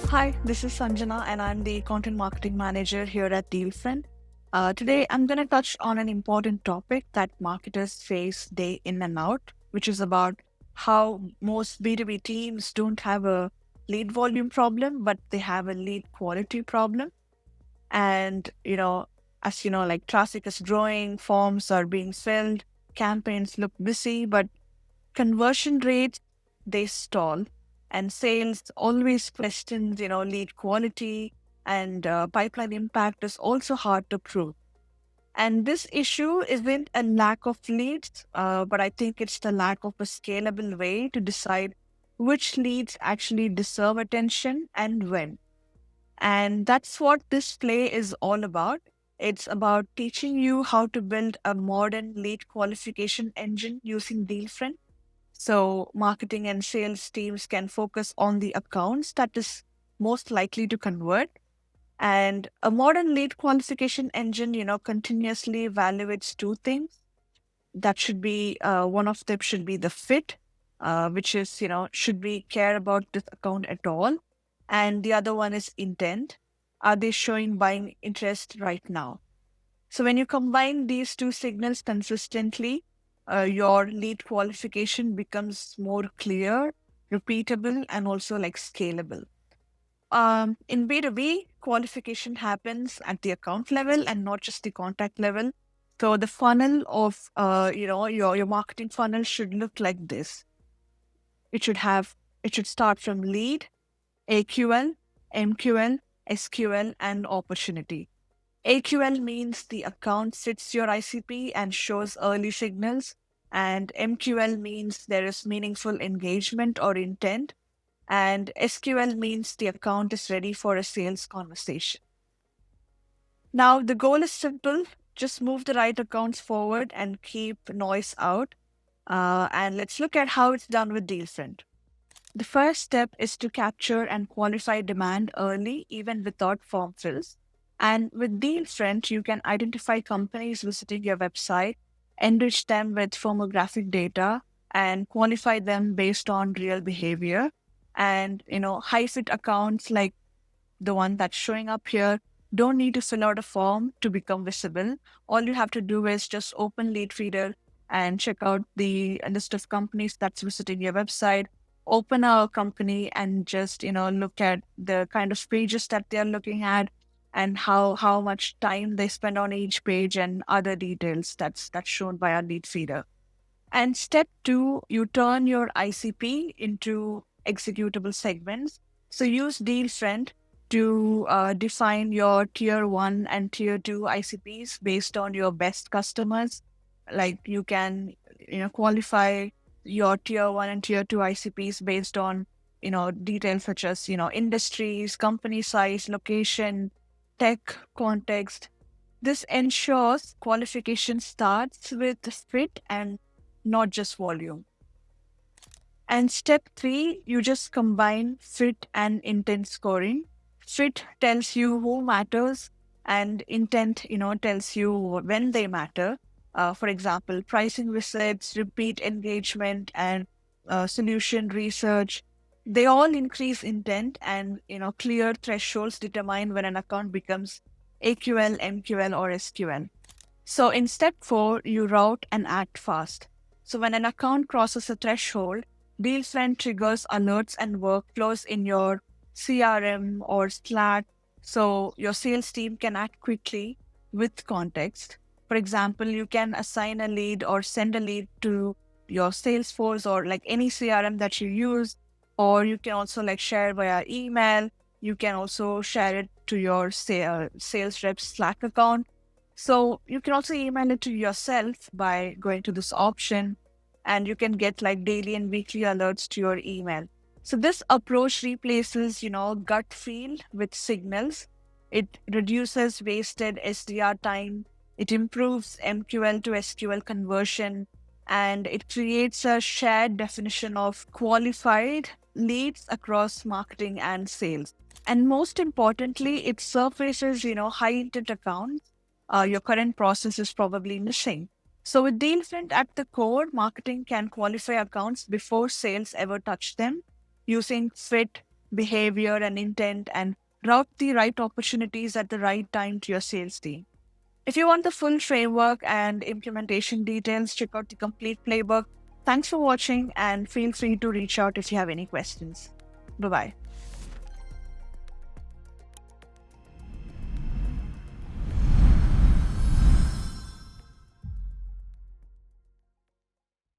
Hi, this is Sanjana, and I'm the content marketing manager here at DealFriend. Today, I'm going to touch on an important topic that marketers face day in and out, which is about how most B2B teams don't have a lead volume problem, but they have a lead quality problem. And, as you know, like traffic is growing, forms are being filled, campaigns look busy, but conversion rates they stall, and sales always questions lead quality, and pipeline impact is also hard to prove. And this issue isn't a lack of leads, but I think it's the lack of a scalable way to decide which leads actually deserve attention and when. And that's what this play is all about. It's about teaching you how to build a modern lead qualification engine using DealFriend, so marketing and sales teams can focus on the accounts that is most likely to convert. And a modern lead qualification engine, continuously evaluates two things. That should be one of them should be the fit, which is, should we care about this account at all? And the other one is intent. Are they showing buying interest right now? So when you combine these two signals consistently, your lead qualification becomes more clear, repeatable, and also like scalable. In B2B, qualification happens at the account level and not just the contact level. So the funnel of your marketing funnel should look like this. It should have it should start from lead, AQL, MQL, SQL, and opportunity. AQL means the account fits your ICP and shows early signals, and MQL means there is meaningful engagement or intent, and SQL means the account is ready for a sales conversation. Now, the goal is simple, just move the right accounts forward and keep noise out. And let's look at how it's done with DealFriend. The first step is to capture and qualify demand early, even without form fills. And with DealFriend, you can identify companies visiting your website, enrich them with firmographic data, and qualify them based on real behavior. And high fit accounts like the one that's showing up here don't need to fill out a form to become visible. All you have to do is just open Leadfeeder and check out the list of companies that's visiting your website. Open a company and just look at the kind of pages that they're looking at, and how much time they spend on each page, and other details that's shown by our lead feeder. And step two, you turn your ICP into executable segments. So use DealFriend to define your tier one and tier two ICPs based on your best customers. Like you can, qualify your tier one and tier two ICPs based on, details such as, industries, company size, location, tech, context. This ensures qualification starts with fit and not just volume. And step three, you just combine fit and intent scoring. Fit tells you who matters, and intent, tells you when they matter. For example, pricing visits, repeat engagement, and solution research. They all increase intent, and clear thresholds determine when an account becomes AQL, MQL, or SQL. So in step four, you route and act fast. So when an account crosses a threshold, DealFriend triggers alerts and workflows in your CRM or Slack, so your sales team can act quickly with context. For example, you can assign a lead or send a lead to your Salesforce or like any CRM that you use, or you can also like share via email. You can also share it to your sales rep Slack account. So you can also email it to yourself by going to this option, and you can get like daily and weekly alerts to your email. So this approach replaces, gut feel with signals. It reduces wasted SDR time. It improves MQL to SQL conversion, and it creates a shared definition of qualified leads across marketing and sales. And most importantly, it surfaces, high intent accounts your current process is probably missing. So with DealFront at the core, marketing can qualify accounts before sales ever touch them using fit, behavior, and intent, and route the right opportunities at the right time to your sales team. If you want the full framework and implementation details, check out the complete playbook. Thanks for watching and feel free to reach out if you have any questions. Bye bye.